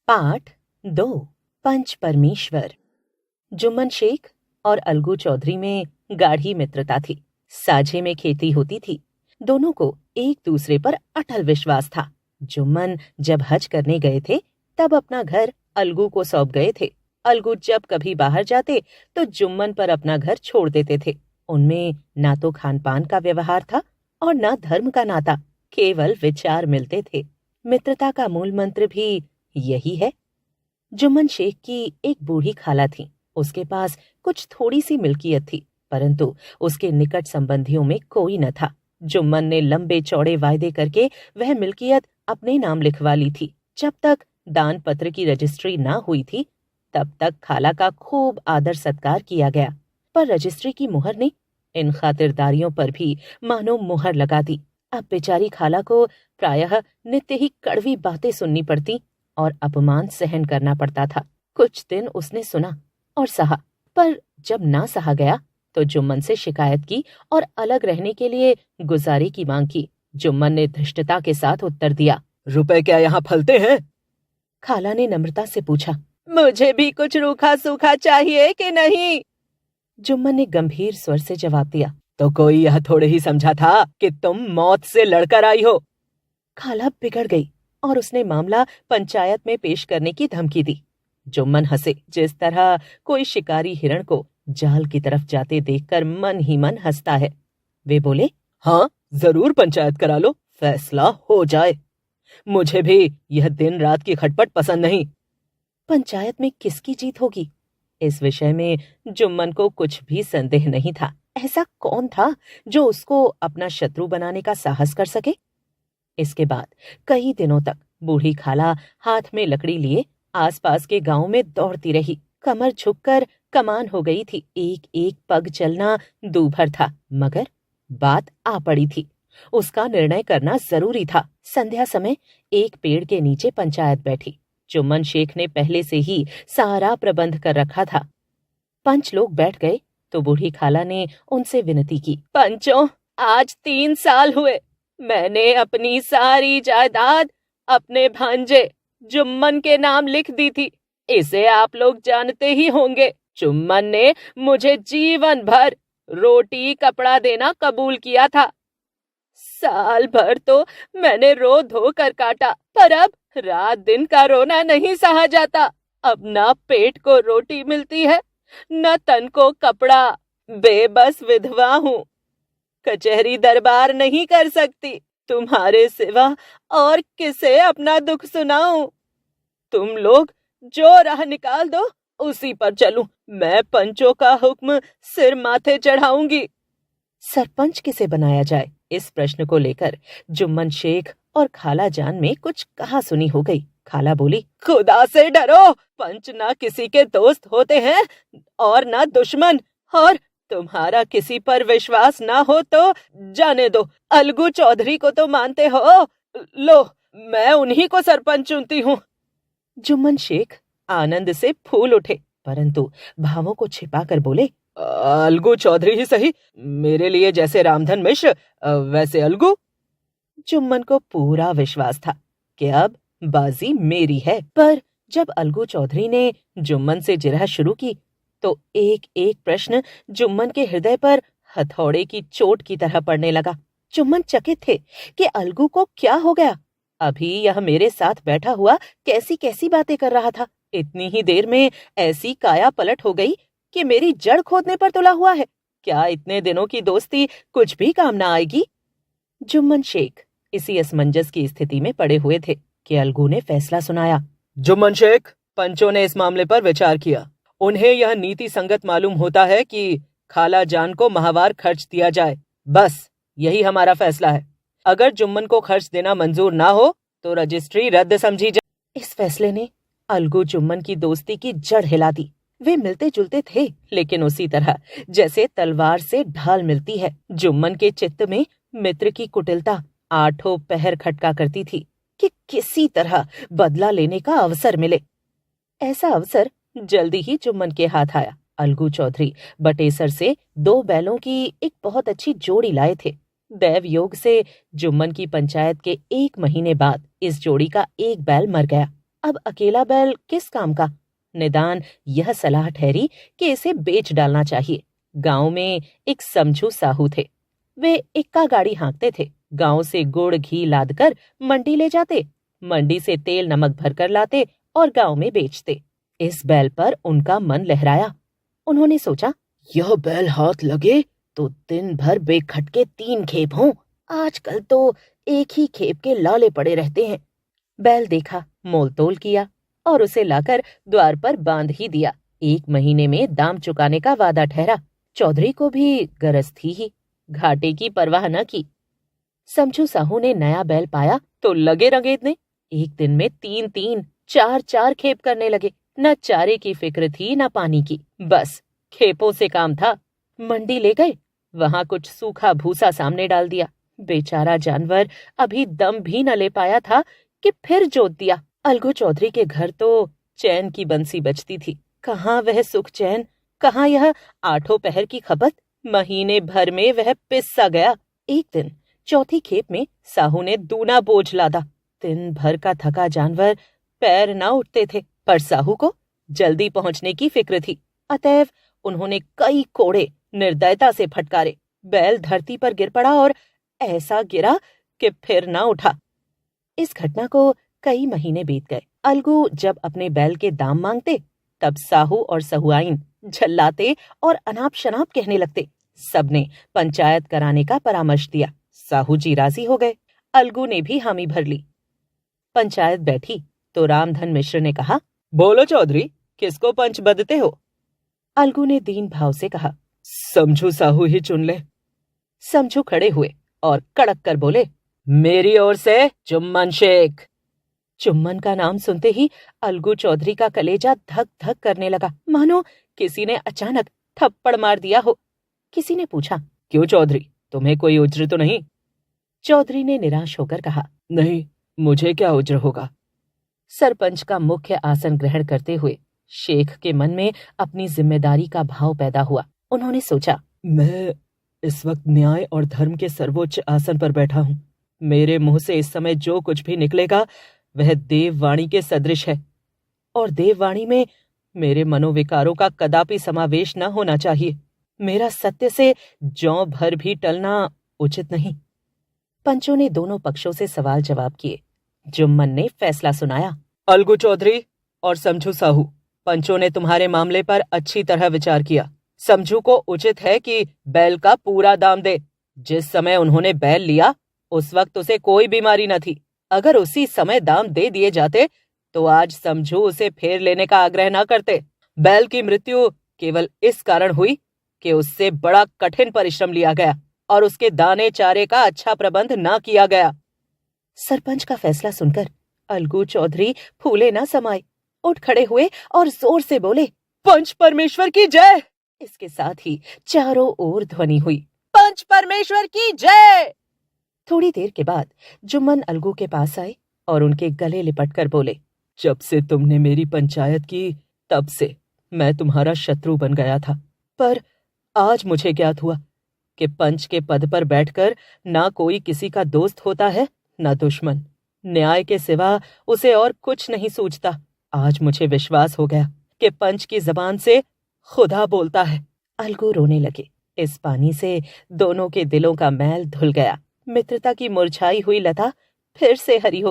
पाठ 2 पंच परमेश्वर। जुम्मन शेख और अलगू चौधरी में गाढ़ी मित्रता थी। साझे में खेती होती थी। दोनों को एक दूसरे पर अटल विश्वास था। जुम्मन जब हज करने गए थे तब अपना घर अलगू को सौंप गए थे। अलगू जब कभी बाहर जाते तो जुम्मन पर अपना घर छोड़ देते थे। उनमें ना तो खान पान का व्यवहार था और ना धर्म का नाता, केवल विचार मिलते थे। मित्रता का मूल मंत्र भी यही है। जुम्मन शेख की एक बूढ़ी खाला थी। उसके पास कुछ थोड़ी सी मिल्कियत थी, परंतु उसके निकट संबंधियों में कोई न था। जुम्मन ने लंबे चौड़े वायदे करके वह मिल्कियत अपने नाम लिखवा ली थी। जब तक दान पत्र की रजिस्ट्री न हुई थी तब तक खाला का खूब आदर सत्कार किया गया, पर रजिस्ट्री की मुहर ने इन खातिरदारियों पर भी मानो मुहर लगा दी। अब बेचारी खाला को प्रायः नित्य ही कड़वी बातें सुननी पड़ती और अपमान सहन करना पड़ता था। कुछ दिन उसने सुना और सहा, पर जब ना सहा गया तो जुम्मन से शिकायत की और अलग रहने के लिए गुजारे की मांग की। जुम्मन ने धृष्टता के साथ उत्तर दिया, रुपए क्या यहाँ फलते हैं? खाला ने नम्रता से पूछा, मुझे भी कुछ रूखा सूखा चाहिए कि नहीं? जुम्मन ने गंभीर स्वर से जवाब दिया, तो कोई यह थोड़े ही समझा था कि तुम मौत से लड़कर आई हो। खाला बिगड़ गई और उसने मामला पंचायत में पेश करने की धमकी दी। जुम्मन हंसे, जिस तरह कोई शिकारी हिरण को जाल की तरफ जाते देखकर मन ही मन हंसता है। वे बोले, हाँ, जरूर पंचायत करा लो, फैसला हो जाए। मुझे भी यह दिन रात की खटपट पसंद नहीं। पंचायत में किसकी जीत होगी, इस विषय में जुम्मन को कुछ भी संदेह नहीं था। ऐसा कौन था जो उसको अपना शत्रु बनाने का साहस कर सके? इसके बाद कई दिनों तक बूढ़ी खाला हाथ में लकड़ी लिए आसपास के गांव में दौड़ती रही। कमर झुककर कमान हो गई थी। एक एक पग चलना दूभर था, मगर बात आ पड़ी थी। उसका निर्णय करना जरूरी था। संध्या समय एक पेड़ के नीचे पंचायत बैठी। जुम्मन शेख ने पहले से ही सारा प्रबंध कर रखा था। पंच लोग बैठ गए तो बूढ़ी खाला ने उनसे विनती की, पंचों, आज 3 साल हुए मैंने अपनी सारी जायदाद अपने भांजे जुम्मन के नाम लिख दी थी। इसे आप लोग जानते ही होंगे। जुम्मन ने मुझे जीवन भर रोटी कपड़ा देना कबूल किया था। साल भर तो मैंने रो धो कर काटा, पर अब रात दिन का रोना नहीं सहा जाता। अब ना पेट को रोटी मिलती है, न तन को कपड़ा। बेबस विधवा हूँ, कचहरी दरबार नहीं कर सकती। तुम्हारे सिवा और किसे अपना दुख सुनाऊं? तुम लोग जो राह निकाल दो उसी पर चलूं। मैं पंचों का हुक्म सिर माथे चढ़ाऊंगी। सरपंच किसे बनाया जाए, इस प्रश्न को लेकर जुम्मन शेख और खाला जान में कुछ कहा सुनी हो गई। खाला बोली, खुदा से डरो, पंच ना किसी के दोस्त होते हैं और ना दुश्मन, और तुम्हारा किसी पर विश्वास ना हो तो जाने दो। अलगू चौधरी को तो मानते हो, लो मैं उन्हीं को सरपंच चुनती हूँ। जुम्मन शेख आनंद से फूल उठे, परंतु भावों को छिपाकर बोले, अलगू चौधरी ही सही, मेरे लिए जैसे रामधन मिश्र वैसे अलगू। जुम्मन को पूरा विश्वास था कि अब बाजी मेरी है, पर जब अलगू चौधरी ने जुम्मन से जिरह शुरू की तो एक एक प्रश्न जुम्मन के हृदय पर हथौड़े की चोट की तरह पड़ने लगा। जुम्मन चकित थे कि अलगू को क्या हो गया। अभी यह मेरे साथ बैठा हुआ कैसी कैसी बातें कर रहा था, इतनी ही देर में ऐसी काया पलट हो गई कि मेरी जड़ खोदने पर तुला हुआ है। क्या इतने दिनों की दोस्ती कुछ भी काम ना आएगी? जुम्मन शेख इसी असमंजस की स्थिति में पड़े हुए थे कि अलगू ने फैसला सुनाया। जुम्मन शेख, पंचों ने इस मामले पर विचार किया। उन्हें यह नीति संगत मालूम होता है कि खाला जान को माहवार खर्च दिया जाए। बस यही हमारा फैसला है। अगर जुम्मन को खर्च देना मंजूर ना हो तो रजिस्ट्री रद्द समझी जाए। इस फैसले ने अलगू जुम्मन की दोस्ती की जड़ हिला दी। वे मिलते जुलते थे, लेकिन उसी तरह जैसे तलवार से ढाल मिलती है। जुम्मन के चित्त में मित्र की कुटिलता आठों पहर खटका करती थी कि किसी तरह बदला लेने का अवसर मिले। ऐसा अवसर जल्दी ही जुम्मन के हाथ आया। अलगू चौधरी बटेसर से 2 बैलों की एक बहुत अच्छी जोड़ी लाए थे। दैव योग से जुम्मन की पंचायत के 1 महीने बाद इस जोड़ी का एक बैल मर गया। अब अकेला बैल किस काम का? निदान यह सलाह ठहरी कि इसे बेच डालना चाहिए। गांव में एक समझू साहू थे। वे इक्का गाड़ी हाँकते थे। गांव से गुड़ घी लाद कर मंडी ले जाते, मंडी से तेल नमक भरकर लाते और गांव में बेचते। इस बैल पर उनका मन लहराया। उन्होंने सोचा, यह बैल हाथ लगे तो दिन भर बेखटके 3 खेप हों। आजकल तो एक ही खेप के लाले पड़े रहते हैं। बैल देखा, मोल तोल किया और उसे लाकर द्वार पर बांध ही दिया। 1 महीने में दाम चुकाने का वादा ठहरा। चौधरी को भी गरज थी ही, घाटे की परवाह न की। समझू साहू ने नया बैल पाया तो लगे रंगेदने। एक दिन में 3-3, 4-4 खेप करने लगे। न चारे की फिक्र थी न पानी की, बस खेपों से काम था। मंडी ले गए, वहां कुछ सूखा भूसा सामने डाल दिया। बेचारा जानवर अभी दम भी न ले पाया था कि फिर जोत दिया। अलगू चौधरी के घर तो चैन की बंसी बजती थी। कहाँ वह सुख चैन, कहाँ यह 8 पहर की खपत। महीने भर में वह पिस सा गया। एक दिन चौथी खेप में साहू ने दूना बोझ लादा। दिन भर का थका जानवर पैर न उठते थे, पर साहू को जल्दी पहुंचने की फिक्र थी। अतएव उन्होंने कई कोड़े निर्दयता से फटकारे। बैल धरती पर गिर पड़ा और ऐसा गिरा कि फिर न उठा। इस घटना को कई महीने बीत गए। अलगू जब अपने बैल के दाम मांगते, तब साहू और सहुआइन झल्लाते और अनाप शनाप कहने लगते। सबने पंचायत कराने का परामर्श दिया। साहू जी राजी हो गए। अलगू ने भी हामी भर ली। पंचायत बैठी तो रामधन मिश्र ने कहा, बोलो चौधरी, किसको पंच बदते हो? अलगू ने दीन भाव से कहा, समझू साहू ही चुन ले। समझू खड़े हुए और कड़क कर बोले, मेरी ओर से जुम्मन शेख। जुम्मन का नाम सुनते ही अलगू चौधरी का कलेजा धक धक करने लगा, मानो किसी ने अचानक थप्पड़ मार दिया हो। किसी ने पूछा, क्यों चौधरी, तुम्हें कोई उज्र तो नहीं? चौधरी ने निराश होकर कहा, नहीं, मुझे क्या उज्र होगा। सरपंच का मुख्य आसन ग्रहण करते हुए शेख के मन में अपनी जिम्मेदारी का भाव पैदा हुआ। उन्होंने सोचा, मैं इस वक्त न्याय और धर्म के सर्वोच्च आसन पर बैठा हूँ। मेरे मुंह से इस समय जो कुछ भी निकलेगा वह देववाणी के सदृश है, और देववाणी में मेरे मनोविकारों का कदापि समावेश न होना चाहिए। मेरा सत्य से जौ भर भी टलना उचित नहीं। पंचों ने दोनों पक्षों से सवाल जवाब किए। जुम्मन ने फैसला सुनाया, अलगू चौधरी और समझू साहू, पंचों ने तुम्हारे मामले पर अच्छी तरह विचार किया। समझू को उचित है कि बैल का पूरा दाम दे। जिस समय उन्होंने बैल लिया उस वक्त उसे कोई बीमारी न थी। अगर उसी समय दाम दे दिए जाते तो आज समझू उसे फेर लेने का आग्रह न करते। बैल की मृत्यु केवल इस कारण हुई कि उससे बड़ा कठिन परिश्रम लिया गया और उसके दाने चारे का अच्छा प्रबंध न किया गया। सरपंच का फैसला सुनकर अलगू चौधरी फूले न समाये, उठ खड़े हुए और जोर से बोले, पंच परमेश्वर की जय। इसके साथ ही चारों ओर ध्वनि हुई, पंच परमेश्वर की जय। थोड़ी देर के बाद जुम्मन अलगू के पास आए और उनके गले लिपटकर बोले, जब से तुमने मेरी पंचायत की तब से मैं तुम्हारा शत्रु बन गया था, पर आज मुझे ज्ञात हुआ कि पंच के पद पर बैठकर ना कोई किसी का दोस्त होता है न दुश्मन। न्याय के सिवा उसे और कुछ नहीं सूझता। आज मुझे विश्वास हो गया कि पंच की जबान से खुदा बोलता है। अलगू रोने लगे। इस पानी से दोनों के दिलों का मैल धुल गया। मित्रता की मुरझाई हुई लता फिर से हरी हो